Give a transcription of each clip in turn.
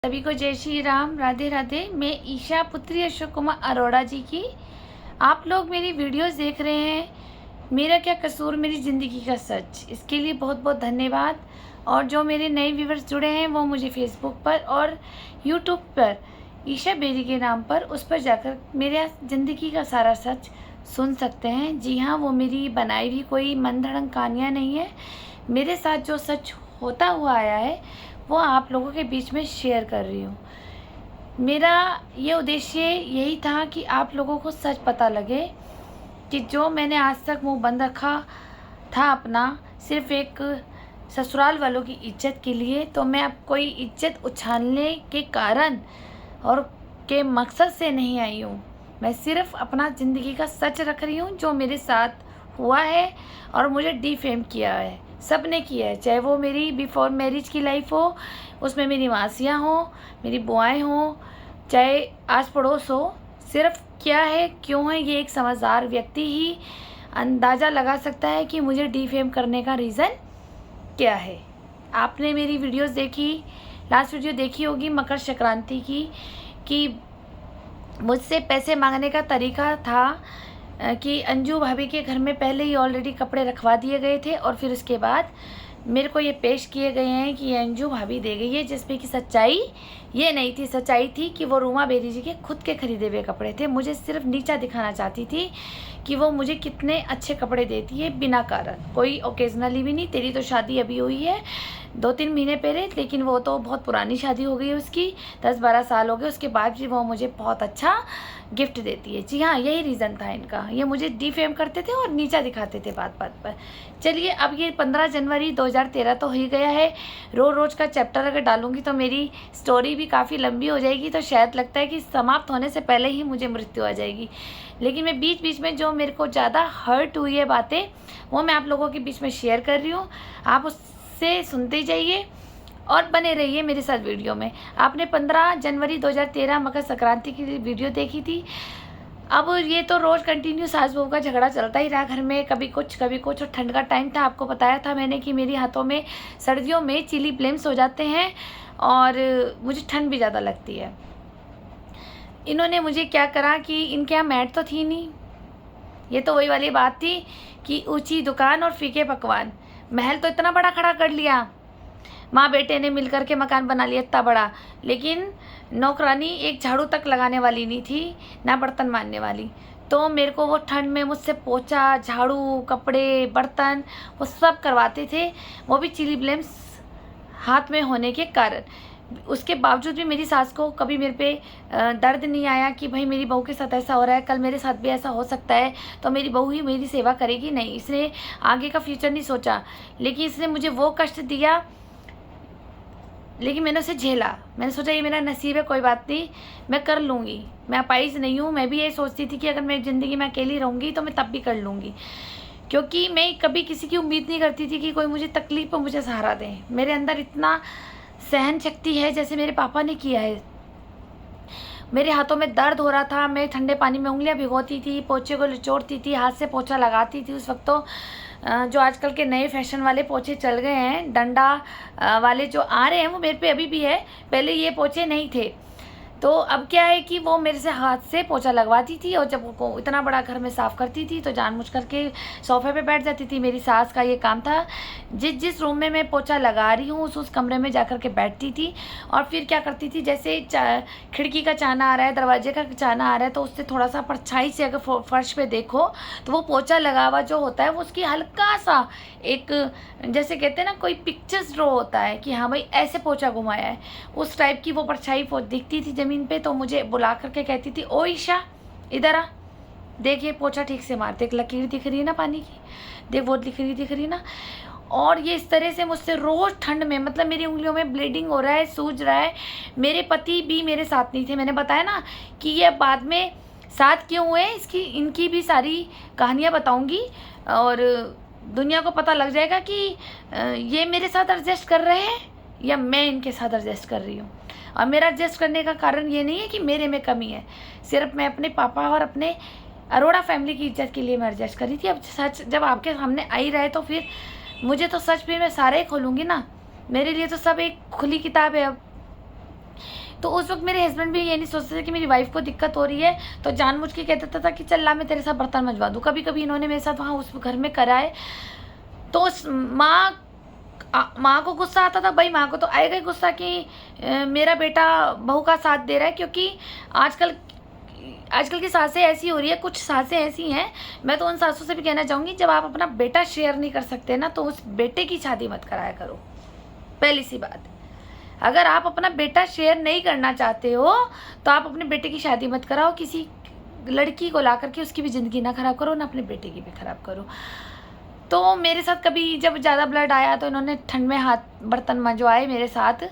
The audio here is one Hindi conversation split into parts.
सभी को जय श्री राम, राधे राधे। मैं ईशा पुत्री अशोक कुमार अरोड़ा जी की। आप लोग मेरी वीडियोस देख रहे हैं, मेरा क्या कसूर मेरी ज़िंदगी का सच, इसके लिए बहुत बहुत धन्यवाद। और जो मेरे नए व्यूवर्स जुड़े हैं वो मुझे फेसबुक पर और यूट्यूब पर ईशा बेरी के नाम पर उस पर जाकर मेरे ज़िंदगी का सारा सच सुन सकते हैं। जी हाँ, वो मेरी बनाई हुई कोई मनगढ़ंत कहानियाँ नहीं है। मेरे साथ जो सच होता हुआ आया है वो आप लोगों के बीच में शेयर कर रही हूँ। मेरा ये उद्देश्य यही था कि आप लोगों को सच पता लगे कि जो मैंने आज तक मुंह बंद रखा था अपना, सिर्फ एक ससुराल वालों की इज्जत के लिए, तो मैं अब कोई इज्जत उछालने के कारण और के मकसद से नहीं आई हूँ। मैं सिर्फ अपना ज़िंदगी का सच रख रही हूँ जो मेरे साथ हुआ है और मुझे डिफेम किया है। सब ने किया है, चाहे वो मेरी बिफोर मैरिज की लाइफ हो, उसमें मेरी मासियाँ हों, मेरी बुआएं हों, चाहे आस पड़ोस हो। सिर्फ क्या है, क्यों है, ये एक समझदार व्यक्ति ही अंदाज़ा लगा सकता है कि मुझे डिफेम करने का रीज़न क्या है। आपने मेरी वीडियोस देखी, लास्ट वीडियो देखी होगी मकर संक्रांति की, कि मुझसे पैसे मांगने का तरीका था कि अंजू भाभी के घर में पहले ही ऑलरेडी कपड़े रखवा दिए गए थे और फिर उसके बाद मेरे को ये पेश किए गए हैं कि ये अंजू भाभी दे गई है, जिसमें कि सच्चाई ये नहीं थी। सच्चाई थी कि वो रूमा बेरी जी के खुद के खरीदे हुए कपड़े थे। मुझे सिर्फ नीचा दिखाना चाहती थी कि वो मुझे कितने अच्छे कपड़े देती है बिना कारण, कोई ओकेजनली भी नहीं। तेरी तो शादी अभी हुई है 2-3 महीने पहले, लेकिन वो तो बहुत पुरानी शादी हो गई है उसकी, 10-12 साल हो गए। उसके बाद भी वो मुझे बहुत अच्छा गिफ्ट देती है। जी हाँ, यही रीज़न था इनका। ये मुझे डिफेम करते थे और नीचा दिखाते थे बात बात पर। चलिए, अब ये 15 जनवरी 2013 तो हो ही गया है। रोज़ का चैप्टर अगर डालूंगी तो मेरी स्टोरी भी काफ़ी लंबी हो जाएगी, तो शायद लगता है कि समाप्त होने से पहले ही मुझे मृत्यु आ जाएगी। लेकिन मैं बीच बीच में जो मेरे को ज़्यादा हर्ट हुई है बातें, वो मैं आप लोगों के बीच में शेयर कर रही हूँ। आप उससे सुनते जाइए और बने रहिए मेरे साथ वीडियो में। आपने 15 जनवरी 2013 मकर संक्रांति की वीडियो देखी थी। अब ये तो रोज़ कंटिन्यू सास बहू का झगड़ा चलता ही रहा घर में, कभी कुछ और ठंड का टाइम था। आपको बताया था मैंने कि मेरी हाथों में सर्दियों में चिली ब्लेम्स हो जाते हैं और मुझे ठंड भी ज़्यादा लगती है। इन्होंने मुझे क्या करा कि इनके यहाँ मैट तो थी नहीं। ये तो वही वाली बात थी कि ऊंची दुकान और फीके पकवान। महल तो इतना बड़ा खड़ा कर लिया, माँ बेटे ने मिलकर के मकान बना लिया इतना बड़ा, लेकिन नौकरानी एक झाड़ू तक लगाने वाली नहीं थी, ना बर्तन मांजने वाली। तो मेरे को वो ठंड में मुझसे पोछा, झाड़ू, कपड़े, बर्तन वो सब करवाते थे, वो भी चिली ब्लेम्स हाथ में होने के कारण। उसके बावजूद भी मेरी सास को कभी मेरे पे दर्द नहीं आया कि भाई मेरी बहू के साथ ऐसा हो रहा है, कल मेरे साथ भी ऐसा हो सकता है, तो मेरी बहू ही मेरी सेवा करेगी। नहीं, इसने आगे का फ्यूचर नहीं सोचा, लेकिन इसने मुझे वो कष्ट दिया, लेकिन मैंने उसे झेला। मैंने सोचा ये मेरा नसीब है, कोई बात नहीं, मैं कर लूँगी। मैं अपाहिज नहीं हूँ। मैं भी ये सोचती थी कि अगर मैं ज़िंदगी में अकेली रहूँगी तो मैं तब भी कर लूँगी, क्योंकि मैं कभी किसी की उम्मीद नहीं करती थी कि कोई मुझे तकलीफ़ पर मुझे सहारा दे। मेरे अंदर इतना सहन शक्ति है जैसे मेरे पापा ने किया है। मेरे हाथों में दर्द हो रहा था, मैं ठंडे पानी में उंगलियां भिगोती थी, पोछे को निचोड़ती थी, हाथ से पोछा लगाती थी। उस वक्त तो जो आजकल के नए फैशन वाले पोछे चल गए हैं, डंडा वाले जो आ रहे हैं, वो मेरे पे अभी भी है। पहले ये पोछे नहीं थे। तो अब क्या है कि वो मेरे से हाथ से पोछा लगवाती थी, और जब वो इतना बड़ा घर में साफ़ करती थी तो जानबूझ करके सोफे पे बैठ जाती थी। मेरी सास का ये काम था, जिस रूम में मैं पोछा लगा रही हूँ उस कमरे में जाकर के बैठती थी, और फिर क्या करती थी, जैसे खिड़की का चाना आ रहा है, दरवाजे का चाना आ रहा है, तो उससे थोड़ा सा परछाई से अगर फर्श पे देखो तो वो पोछा लगा हुआ जो होता है वो उसकी हल्का सा एक, जैसे कहते हैं ना, कोई पिक्चर्स ड्रॉ होता है कि हाँ भाई ऐसे पोछा घुमाया है, उस टाइप की वो परछाई दिखती थी ज़मीन पे। तो मुझे बुला करके कहती थी, ओ ईशा इधर आ, देख ये पोछा ठीक से मार, देख लकीर दिख रही है ना पानी की, देख वो दिख रही ना। और ये इस तरह से मुझसे रोज़ ठंड में, मतलब मेरी उंगलियों में ब्लीडिंग हो रहा है, सूज रहा है। मेरे पति भी मेरे साथ नहीं थे। मैंने बताया ना कि ये बाद में साथ क्यों हुए, इनकी भी सारी कहानियाँ बताऊँगी और दुनिया को पता लग जाएगा कि ये मेरे साथ एडजस्ट कर रहे हैं या मैं इनके साथ एडजस्ट कर रही हूँ। और मेरा एडजस्ट करने का कारण ये नहीं है कि मेरे में कमी है, सिर्फ मैं अपने पापा और अपने अरोड़ा फैमिली की इज्जत के लिए मैं एडजस्ट करी थी। अब सच जब आपके सामने आ ही रहे तो फिर मुझे तो सच भी मैं सारे ही खोलूँगी ना। मेरे लिए तो सब एक खुली किताब है। अब तो उस वक्त मेरे हस्बैंड भी ये नहीं सोचते थे कि मेरी वाइफ को दिक्कत हो रही है, तो जानबूझ के कह देता था कि चल ला मैं तेरे साथ बर्तन मजवा दूँ। कभी कभी इन्होंने मेरे साथ वहाँ उस घर में कराए, तो उस माँ को गुस्सा आता था। भाई माँ को तो आएगा ही गुस्सा कि मेरा बेटा बहू का साथ दे रहा है, क्योंकि आजकल की सासें ऐसी हो रही है, कुछ सासें ऐसी हैं। मैं तो उन सासों से भी कहना चाहूँगी, जब आप अपना बेटा शेयर नहीं कर सकते ना, तो उस बेटे की शादी मत कराया करो। पहली सी बात, अगर आप अपना बेटा शेयर नहीं करना चाहते हो तो आप अपने बेटे की शादी मत कराओ। किसी लड़की को ला करके उसकी भी ज़िंदगी ना ख़राब करो, ना अपने बेटे की भी ख़राब करो। तो मेरे साथ कभी जब ज़्यादा ब्लड आया तो इन्होंने ठंड में हाथ बर्तन मंजवाए मेरे साथ,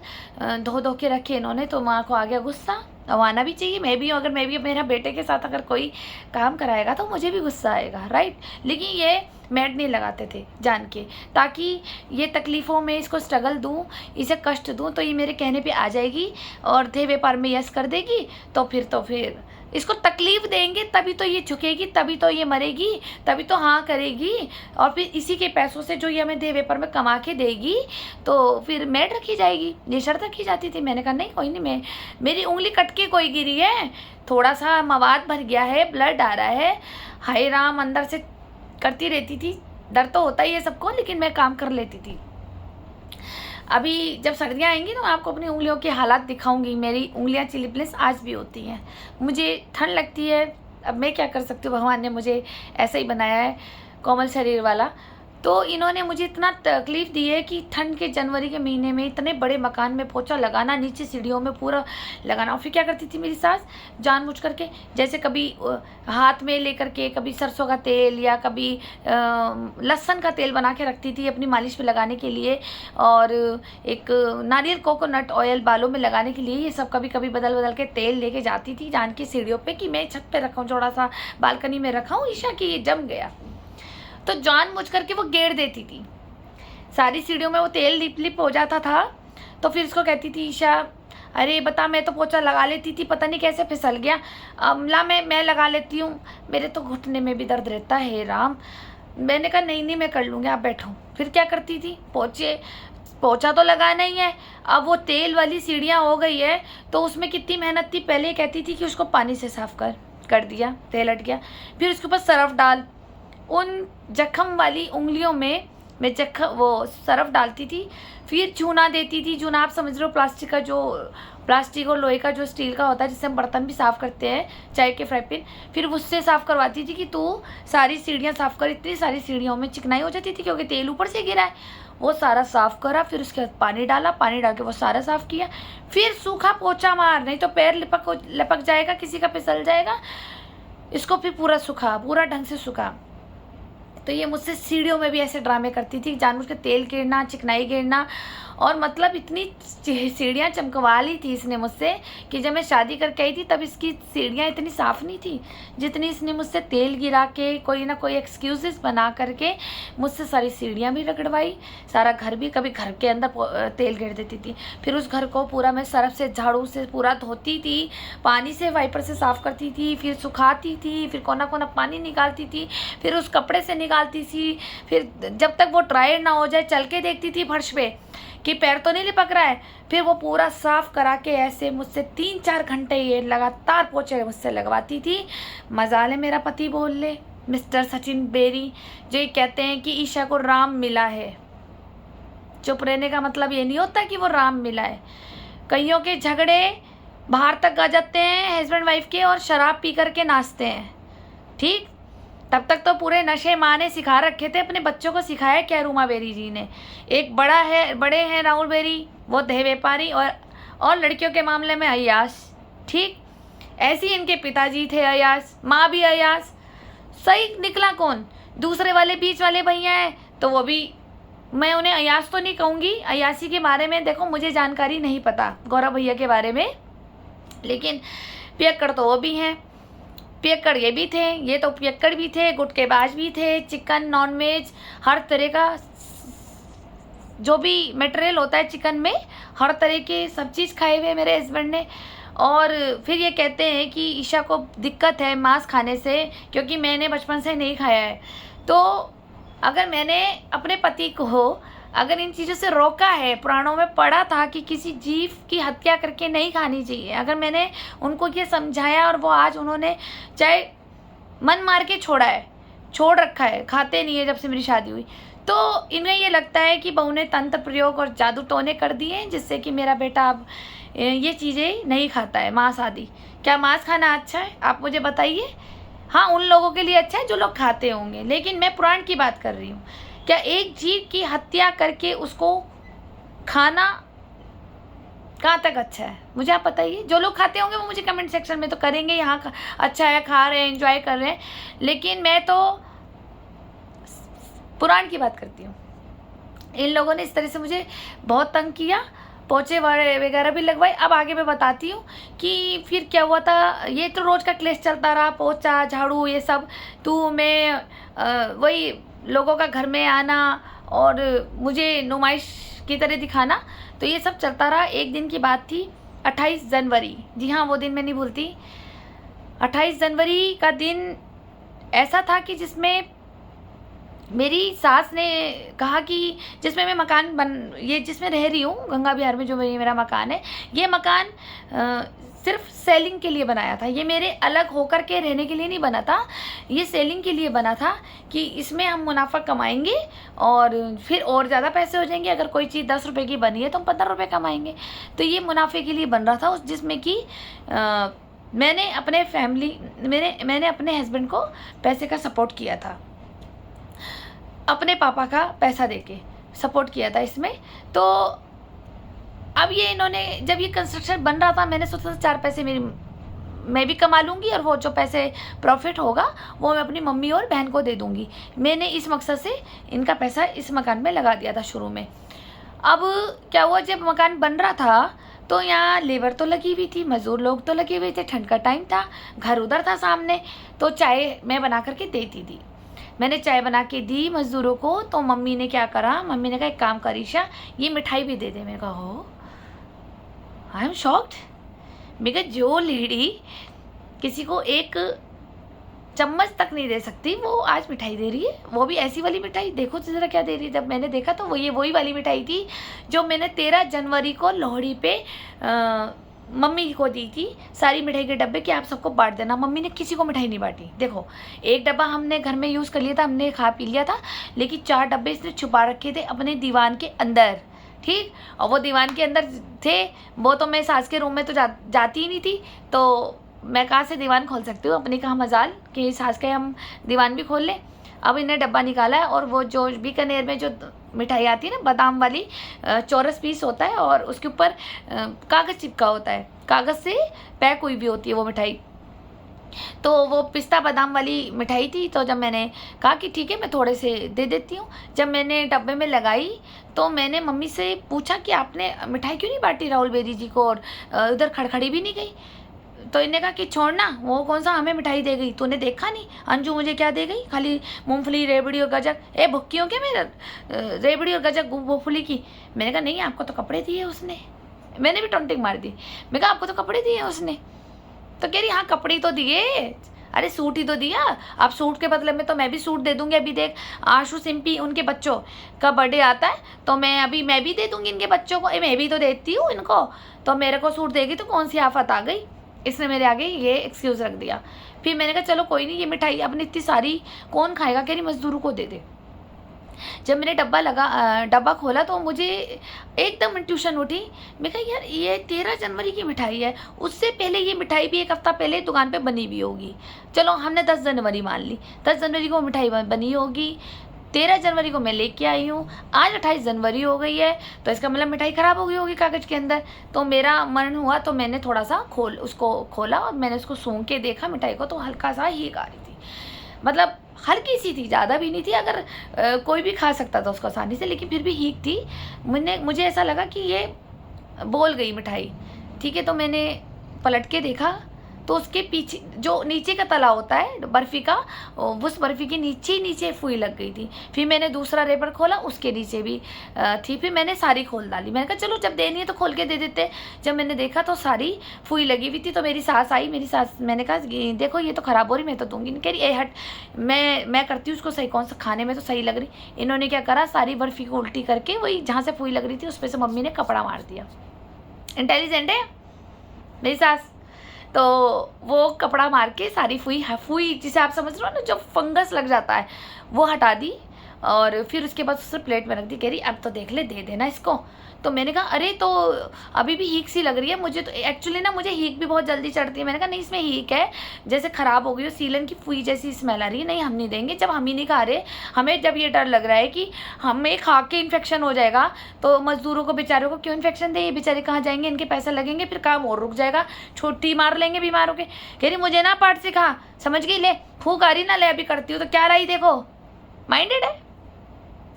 धो धो के रखे इन्होंने। तो माँ को आ गया गुस्सा। अब आना भी चाहिए, मैं भी मेरा बेटे के साथ अगर कोई काम कराएगा तो मुझे भी गुस्सा आएगा, राइट। लेकिन ये मैड नहीं लगाते थे जान के, ताकि ये तकलीफ़ों में इसको स्ट्रगल दूँ, इसे कष्ट दूँ, तो ये मेरे कहने पे आ जाएगी और देह व्यापार में यस कर देगी। तो फिर इसको तकलीफ़ देंगे तभी तो ये झुकेगी, तभी तो ये मरेगी, तभी तो हाँ करेगी। और फिर इसी के पैसों से जो ये हमें देह व्यापार में कमा के देगी, तो फिर मेड रखी जाएगी। ये शर्त रखी जाती थी। मैंने कहा नहीं, कोई नहीं, मेरी उंगली कट के कोई गिरी है, थोड़ा सा मवाद भर गया है, ब्लड आ रहा है, हाय राम, अंदर से करती रहती थी। डर तो होता ही है सबको, लेकिन मैं काम कर लेती थी। अभी जब सर्दियाँ आएंगी तो मैं आपको अपनी उंगलियों के हालात दिखाऊंगी। मेरी उंगलियां चिलिप्लेस आज भी होती हैं, मुझे ठंड लगती है। अब मैं क्या कर सकती हूँ, भगवान ने मुझे ऐसा ही बनाया है, कोमल शरीर वाला। तो इन्होंने मुझे इतना तकलीफ़ दी है कि ठंड के जनवरी के महीने में इतने बड़े मकान में पोछा लगाना, नीचे सीढ़ियों में पूरा लगाना। और फिर क्या करती थी मेरी सास, जानबूझ करके, जैसे कभी हाथ में लेकर के कभी सरसों का तेल या कभी लहसुन का तेल बना के रखती थी अपनी मालिश पे लगाने के लिए, और एक नारियल कोकोनट ऑयल बालों में लगाने के लिए। ये सब कभी कभी बदल के तेल लेके जाती थी जान की सीढ़ियों पे कि मैं छत पे रखाऊँ, थोड़ा सा बालकनी में रखाऊँ ईशा की ये जम गया। तो जानबूझ करके वो गेड़ देती थी सारी सीढ़ियों में, वो तेल लिप लिप हो जाता था। तो फिर उसको कहती थी, ईशा अरे बता, मैं तो पोछा लगा लेती थी, पता नहीं कैसे फिसल गया, अमला मैं लगा लेती हूँ, मेरे तो घुटने में भी दर्द रहता है राम। मैंने कहा नहीं मैं कर लूँगी, आप बैठो। फिर क्या करती थी, पोछा तो लगाना ही है, अब वो तेल वाली सीढ़ियाँ हो गई है तो उसमें कितनी मेहनत थी। पहले कहती थी कि उसको पानी से साफ कर दिया, तेल हट गया, फिर उसके ऊपर सरफ डाल। उन जख्म वाली उंगलियों में मैं वो सरफ डालती थी, फिर चूना देती थी। चूना आप समझ रहे हो, प्लास्टिक और लोहे का जो स्टील का होता है, जिससे हम बर्तन भी साफ़ करते हैं, चाय के फ्राई पैन, फिर उससे साफ़ करवाती थी कि तू सारी सीढ़ियाँ साफ़ कर। इतनी सारी सीढ़ियों में चिकनाई हो जाती थी क्योंकि तेल ऊपर से गिरा है। वो सारा साफ़ करा, फिर उसके बाद पानी डाला, पानी डाल के वो सारा साफ़ किया, फिर सूखा पोछा मार, नहीं तो पैर लपक जाएगा, किसी का फिसल जाएगा। इसको फिर पूरा सूखा, पूरा ढंग से सूखा। तो ये मुझसे सीढ़ियों में भी ऐसे ड्रामे करती थी, जानबूझ के तेल गिरना, चिकनाई गिरना, और मतलब इतनी सीढ़ियाँ चमकवा ली थी इसने मुझसे कि जब मैं शादी करके आई थी तब इसकी सीढ़ियाँ इतनी साफ़ नहीं थी जितनी इसने मुझसे तेल गिरा के, कोई ना कोई एक्सक्यूज़ेस बना करके मुझसे सारी सीढ़ियाँ भी रगड़वाई, सारा घर भी। कभी घर के अंदर तेल गिर देती थी, फिर उस घर को पूरा मैं सरफ से, झाड़ू से पूरा धोती थी, पानी से वाइपर से साफ़ करती थी, फिर सुखाती थी, फिर कोना कोना पानी निकालती थी, फिर उस कपड़े से निकालती थी, फिर जब तक वो ड्राई ना हो जाए चल के देखती थी फर्श पे कि पैर तो नहीं लिपक रहा है, फिर वो पूरा साफ़ करा के ऐसे मुझसे 3-4 घंटे ये लगातार पोछे मुझसे लगवाती थी। मजा ले मेरा पति बोल ले, मिस्टर सचिन बेरी, जो ये कहते हैं कि ईशा को राम मिला है। चुप रहने का मतलब ये नहीं होता कि वो राम मिला है। कईयों के झगड़े बाहर तक आ जाते हैं हस्बैंड वाइफ के, और शराब पी करके नाचते हैं, ठीक। तब तक तो पूरे नशे माँ ने सिखा रखे थे, अपने बच्चों को सिखाया क्या रूमा बेरी जी ने। एक बड़े हैं राहुल बेरी, वो देह व्यापारी, और लड़कियों के मामले में अयास, ठीक। ऐसे ही इनके पिताजी थे अयास, माँ भी अयास। सही निकला कौन? दूसरे वाले बीच वाले भैया हैं, तो वो भी, मैं उन्हें अयास तो नहीं कहूँगी, अयासी के बारे में देखो मुझे जानकारी नहीं पता गौरव भैया के बारे में, लेकिन पियक्कड़ तो वो भी हैं। पियक्कड़ ये भी थे, ये तो पियक्कड़ भी थे, गुटकेबाज भी थे, चिकन नॉनवेज हर तरह का जो भी मटेरियल होता है चिकन में, हर तरह के सब चीज़ खाए हुए मेरे हस्बैंड ने। और फिर ये कहते हैं कि ईशा को दिक्कत है मांस खाने से, क्योंकि मैंने बचपन से नहीं खाया है। तो अगर मैंने अपने पति को अगर इन चीज़ों से रोका है, पुराणों में पढ़ा था कि किसी जीव की हत्या करके नहीं खानी चाहिए, अगर मैंने उनको ये समझाया और वो आज उन्होंने चाहे मन मार के छोड़ रखा है, खाते नहीं है जब से मेरी शादी हुई, तो इन्हें ये लगता है कि बहू ने तंत्र प्रयोग और जादू टोने कर दिए हैं जिससे कि मेरा बेटा अब ये चीज़ें नहीं खाता है, मांस आदि। क्या मांस खाना अच्छा है? आप मुझे बताइए। हाँ, उन लोगों के लिए अच्छा है जो लोग खाते होंगे, लेकिन मैं पुराण की बात कर रही हूँ। क्या एक जीव की हत्या करके उसको खाना कहाँ तक अच्छा है? मुझे आप बताइए। जो लोग खाते होंगे वो मुझे कमेंट सेक्शन में तो करेंगे, यहाँ अच्छा है, खा रहे हैं, एंजॉय कर रहे हैं, लेकिन मैं तो पुराण की बात करती हूँ। इन लोगों ने इस तरह से मुझे बहुत तंग किया, पोछे वगैरह भी लगवाए। अब आगे मैं बताती हूँ कि फिर क्या हुआ था। ये तो रोज़ का क्लेश चलता रहा, पोछा झाड़ू ये सब, तू मैं वही लोगों का घर में आना और मुझे नुमाइश की तरह दिखाना, तो ये सब चलता रहा। एक दिन की बात थी, 28 जनवरी, जी हाँ वो दिन मैं नहीं भूलती। 28 जनवरी का दिन ऐसा था कि जिसमें मेरी सास ने कहा कि जिसमें मैं ये जिसमें रह रही हूँ गंगा विहार में, जो मेरा मकान है, ये मकान सिर्फ सेलिंग के लिए बनाया था। ये मेरे अलग होकर के रहने के लिए नहीं बना था, ये सेलिंग के लिए बना था कि इसमें हम मुनाफा कमाएंगे और फिर और ज़्यादा पैसे हो जाएंगे। अगर कोई चीज़ 10 रुपये की बनी है तो हम 15 रुपये कमाएंगे। तो ये मुनाफे के लिए बन रहा था, जिसमें कि मैंने अपने हस्बैंड को पैसे का सपोर्ट किया था, अपने पापा का पैसा देके सपोर्ट किया था इसमें। तो अब ये इन्होंने, जब ये कंस्ट्रक्शन बन रहा था, मैंने सोचा था 4 पैसे मैं भी कमा लूँगी और वो जो पैसे प्रॉफिट होगा वो मैं अपनी मम्मी और बहन को दे दूँगी। मैंने इस मकसद से इनका पैसा इस मकान में लगा दिया था शुरू में। अब क्या हुआ, जब मकान बन रहा था तो यहाँ लेबर तो लगी हुई थी, मज़दूर लोग तो लगे हुए थे, ठंड का टाइम था, घर उधर था सामने, तो चाय मैं बना करके देती थी। मैंने चाय बना के दी मज़दूरों को, तो मम्मी ने क्या करा, मम्मी ने कहा एक काम कर ईशा, ये मिठाई भी दे दे। मैंने कहा हो, आई एम शॉक्ड। मैं कहा जो लेडी किसी को एक चम्मच तक नहीं दे सकती, वो आज मिठाई दे रही है, वो भी ऐसी वाली मिठाई। देखो तो ज़रा क्या दे रही है। जब मैंने देखा तो वही वाली मिठाई थी जो मैंने 13 जनवरी को लोहड़ी पे मम्मी को दी थी, सारी मिठाई के डब्बे कि आप सबको बांट देना। मम्मी ने किसी को मिठाई नहीं बांटी। देखो, एक डब्बा हमने घर में यूज़ कर लिया था, हमने खा पी लिया था, लेकिन 4 डब्बे इसने छुपा रखे थे अपने दीवान के अंदर, ठीक। और वो दीवान के अंदर थे, वो तो मैं सास के रूम में तो जाती ही नहीं थी, तो मैं कहाँ से दीवान खोल सकती हूँ, अपनी कहाँ मजाल कि सास के हम दीवान भी खोल लें। अब इन्हें डब्बा निकाला है और वो जो बीकानेर में जो मिठाई आती है ना, बादाम वाली, चौरस पीस होता है और उसके ऊपर कागज़ चिपका होता है, कागज़ से पैक हुई भी होती है वो मिठाई। तो वो पिस्ता बादाम वाली मिठाई थी। तो जब मैंने कहा कि ठीक है मैं थोड़े से दे देती हूँ, जब मैंने डब्बे में लगाई तो मैंने मम्मी से पूछा कि आपने मिठाई क्यों नहीं बांटी राहुल बेदी जी को, और उधर खड़खड़ी भी नहीं गई। तो इन्हें कहा कि छोड़ना, वो कौन सा हमें मिठाई दे गई, तूने देखा नहीं अंजू मुझे क्या दे गई, खाली मूंगफली रेबड़ी और गजक। ए भुक्की हो क्या मेरा, रेबड़ी और गजक मूंगफली की। मैंने कहा नहीं, आपको तो कपड़े दिए उसने। मैंने भी टॉन्टिंग मार दी। मैं कहा आपको तो कपड़े दिए उसने। तो कह रही हाँ कपड़े तो दिए, अरे सूट ही तो दिया, अब सूट के बदले में तो मैं भी सूट दे दूंगी। अभी देख आशु सिंपी उनके बच्चों का बर्थडे आता है, तो मैं भी दे दूंगी इनके बच्चों को। मैं भी तो देती हूँ इनको, तो मेरे को सूट देगी तो कौन सी आफत आ गई। इसने मेरे आगे ये एक्सक्यूज़ रख दिया। फिर मैंने कहा चलो कोई नहीं, ये मिठाई अपनी इतनी सारी कौन खाएगा, कह रही मजदूरों को दे दे। जब मैंने डब्बा खोला तो मुझे एकदम ट्यूशन उठी। मैं कहा यार ये 13 जनवरी की मिठाई है, उससे पहले ये मिठाई भी 1 हफ्ता पहले दुकान पे बनी भी होगी। चलो हमने 10 जनवरी मान ली, 10 जनवरी को मिठाई बनी होगी, 13 जनवरी को मैं लेके आई हूँ, आज 28 जनवरी हो गई है, तो इसका मतलब मिठाई ख़राब हो गई होगी कागज़ के अंदर। तो मेरा मन हुआ तो मैंने थोड़ा सा उसको खोला और मैंने उसको सूंघ के देखा मिठाई को, तो हल्का सा हींग आ रही थी, मतलब हल्की सी थी, ज़्यादा भी नहीं थी। अगर कोई भी खा सकता था उसको आसानी से, लेकिन फिर भी हींग थी। मुझे ऐसा लगा कि ये बोल गई मिठाई, ठीक है। तो मैंने पलट के देखा तो उसके पीछे जो नीचे का तला होता है बर्फ़ी का, उस बर्फ़ी के नीचे ही नीचे फुई लग गई थी। फिर मैंने दूसरा रेपर खोला, उसके नीचे भी थी। फिर मैंने सारी खोल डाली। मैंने कहा चलो जब देनी है तो खोल के दे देते। जब मैंने देखा तो सारी फुई लगी हुई थी। तो मेरी सास आई, मेरी सास, मैंने कहा देखो ये तो ख़राब हो रही, मैं तो दूंगी नहीं। कह रही ए हट, मैं करती हूँ उसको सही, कौन सा खाने में तो सही लग रही। इन्होंने क्या करा, सारी बर्फ़ी को उल्टी करके वही जहाँ से फुई लग रही थी उस पर से मम्मी ने कपड़ा मार दिया। इंटेलिजेंट है मेरी सास। तो वो कपड़ा मार के सारी फुई जिसे आप समझ रहे हो ना, जो फंगस लग जाता है, वो हटा दी। और फिर उसके बाद उससे प्लेट में रख दी। कह रही अब तो देख ले, दे देना इसको। तो मैंने कहा अरे तो अभी भी हीक सी लग रही है मुझे। तो एक्चुअली ना मुझे हीक भी बहुत जल्दी चढ़ती है। मैंने कहा नहीं इसमें हीक है, जैसे ख़राब हो गई हो, सीलन की फुई जैसी स्मेल आ रही है, नहीं हम नहीं देंगे। जब हम ही नहीं खा रहे, हमें जब ये डर लग रहा है कि हमें खा के इन्फेक्शन हो जाएगा, तो मज़दूरों को बेचारों को क्यों इन्फेक्शन दे, ये बेचारे कहाँ जाएंगे, इनके पैसे लगेंगे, फिर काम और रुक जाएगा, छुट्टी मार लेंगे बीमार होके। कह रही मुझे ना पाठ सिखा, समझ गई, ले फूक आ रही ना, ले अभी करती हूँ। तो क्या रही, देखो माइंडेड है।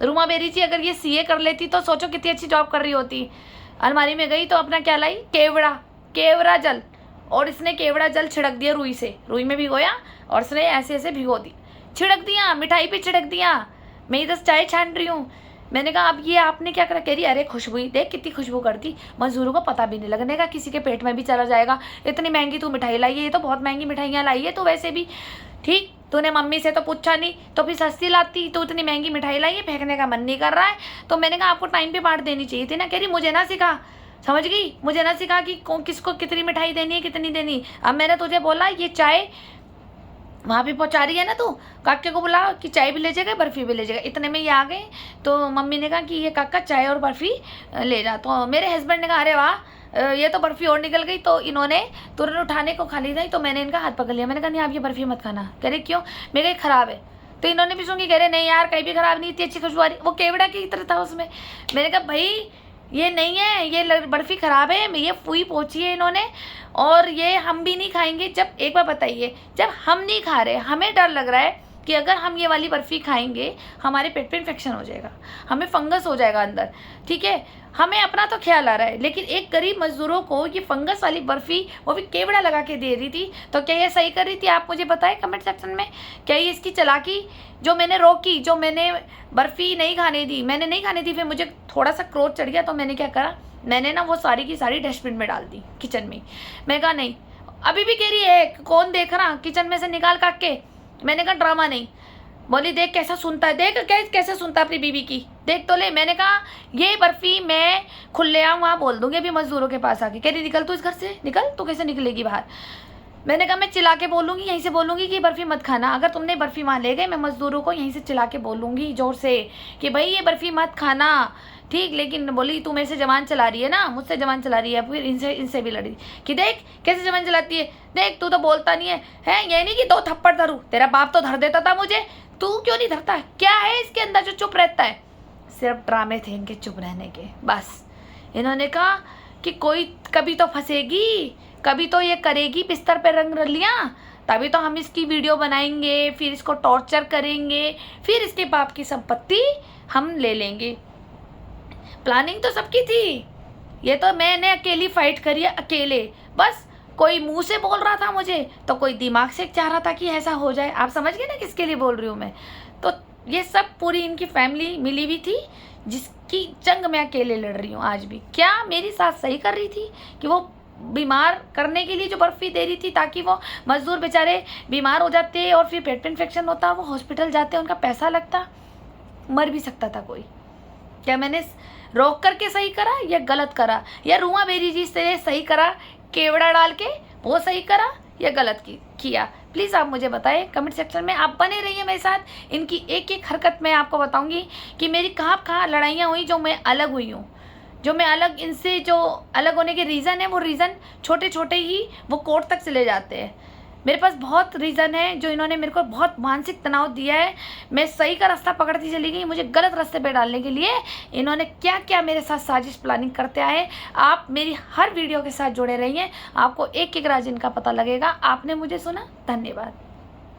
रूमा बेरी जी अगर ये सीए कर लेती तो सोचो कितनी अच्छी जॉब कर रही होती। अलमारी में गई तो अपना क्या लाई, केवड़ा जल, और इसने केवड़ा जल छिड़क दिया रुई से, रुई में भिगोया और इसने ऐसे ऐसे भिगो दी, छिड़क दिया, मिठाई पे छिड़क दिया। मैं इधर चाय छान रही हूँ। मैंने कहा अब ये आपने क्या करा। कह रही अरे खुशबू ही देख कितनी खुशबू करती, मजदूरों को पता भी नहीं लगने का, किसी के पेट में भी चला जाएगा। इतनी महंगी तू मिठाई लाई है, ये तो बहुत महंगी मिठाइयाँ लाई है, तो वैसे भी ठीक, तूने मम्मी से तो पूछा नहीं, तो फिर सस्ती लाती, तो इतनी महंगी मिठाई लाई है, फेंकने का मन नहीं कर रहा है। तो मैंने कहा आपको टाइम पे बांट देनी चाहिए थी ना। कह रही मुझे ना सिखा, समझ गई, मुझे ना सिखा कि किसको कितनी मिठाई देनी है, कितनी देनी। अब मैंने तुझे बोला ये चाय वहाँ पे पहुँचा रही है ना, तू काके को बोला कि चाय भी ले जाएगा, बर्फ़ी भी ले जाएगा। इतने में ये आ गए, तो मम्मी ने कहा कि ये काका चाय और बर्फ़ी ले जा। तो मेरे हस्बैंड ने कहा अरे वाह, ये तो बर्फ़ी और निकल गई। तो इन्होंने तुरंत उठाने को खाली थी, तो मैंने इनका हाथ पकड़ लिया। मैंने कहा नहीं आप ये बर्फ़ी मत खाना। कह रहे क्यों, मेरे ख़राब है। तो इन्होंने भी सुनी, कह रहे नहीं यार कहीं भी ख़राब नहीं, इतनी अच्छी खुशबू आ रही। वो केवड़ा की तरह था उसमें। मैंने कहा भाई ये नहीं है, ये बर्फ़ी ख़राब है, ये फुई पहुँची है इन्होंने, और ये हम भी नहीं खाएंगे। जब एक बार बताइए, जब हम नहीं खा रहे, हमें डर लग रहा है कि अगर हम ये वाली बर्फ़ी खाएंगे हमारे पेट पे इन्फेक्शन हो जाएगा, हमें फंगस हो जाएगा अंदर, ठीक है, हमें अपना तो ख्याल आ रहा है, लेकिन एक गरीब मजदूरों को ये फंगस वाली बर्फ़ी, वो भी केवड़ा लगा के दे रही थी। तो क्या ये सही कर रही थी, आप मुझे बताएं कमेंट सेक्शन में। क्या ये इसकी चालाकी, जो मैंने रोकी, जो मैंने बर्फ़ी नहीं खाने दी, मैंने नहीं खानी थी, फिर मुझे थोड़ा सा क्रोध चढ़ गया, तो मैंने क्या करा, मैंने ना वो सारी की सारी डस्टबिन में डाल दी किचन में। मैं कहा नहीं, अभी भी कह रही है कौन देख रहा, किचन में से निकाल काट के। मैंने कहा ड्रामा नहीं। बोली देख कैसा सुनता है, देख कैसे सुनता है अपनी बीवी की, देख तो ले। मैंने कहा ये बर्फ़ी मैं खुलेआम वहाँ बोल दूंगी अभी मजदूरों के पास आके। कह रही निकल तू इस घर से, निकल, तू कैसे निकलेगी बाहर। मैंने कहा मैं चिल्ला के बोलूँगी, यहीं से बोलूँगी कि बर्फ़ी मत खाना। अगर तुमने बर्फ़ी वहाँ ले गए, मैं मज़दूरों को यहीं से चिल्ला के बोलूँगी ज़ोर से कि भाई ये बर्फ़ी मत खाना, ठीक। लेकिन बोली तू मेरे से जबान चला रही है ना, मुझसे जबान चला रही है। फिर इनसे भी लड़ी कि देख कैसे जबान चलाती है, देख तू तो बोलता नहीं है ये नहीं कि 2 थप्पड़ धरूँ, तेरा बाप तो धर देता था मुझे, तू क्यों नहीं धरता, क्या है इसके अंदर जो चुप रहता है। सिर्फ ड्रामे थे इनके चुप रहने के, बस। इन्होंने कहा कि कोई कभी तो फंसेगी, कभी तो ये करेगी बिस्तर पे रंग रलियाँ, तभी तो हम इसकी वीडियो बनाएंगे, फिर इसको टॉर्चर करेंगे, फिर इसके बाप की संपत्ति हम ले लेंगे। प्लानिंग तो सबकी थी, ये तो मैंने अकेली फाइट करी है, अकेले। बस कोई मुंह से बोल रहा था मुझे, तो कोई दिमाग से चाह रहा था कि ऐसा हो जाए। आप समझ गए ना किसके लिए बोल रही हूँ मैं। तो ये सब पूरी इनकी फैमिली मिली हुई थी, जिसकी जंग मैं अकेले लड़ रही हूँ आज भी। क्या मेरी सास सही कर रही थी कि वो बीमार करने के लिए जो बर्फ़ी दे रही थी, ताकि वो मज़दूर बेचारे बीमार हो जाते और फिर पेट में इन्फेक्शन होता, वो हॉस्पिटल जाते, उनका पैसा लगता, मर भी सकता था कोई। क्या मैंने रोक करके सही करा या गलत करा, या रूमा बेरी जी से सही करा केवड़ा डाल के, वो सही करा या गलत किया। प्लीज़ आप मुझे बताएं कमेंट सेक्शन में। आप बने रहिए मेरे साथ। इनकी एक एक हरकत मैं आपको बताऊंगी कि मेरी कहाँ लड़ाइयाँ हुई जो मैं अलग हुई हूँ, जो मैं अलग, इनसे जो अलग होने के रीज़न है, वो रीज़न छोटे छोटे ही वो कोर्ट तक चले जाते हैं। मेरे पास बहुत रीज़न है जो इन्होंने मेरे को बहुत मानसिक तनाव दिया है। मैं सही का रास्ता पकड़ती चली गई, मुझे गलत रास्ते पे डालने के लिए इन्होंने क्या क्या मेरे साथ साजिश प्लानिंग करते आए। आप मेरी हर वीडियो के साथ जुड़े रहिए, आपको एक एक राज इनका पता लगेगा। आपने मुझे सुना, धन्यवाद।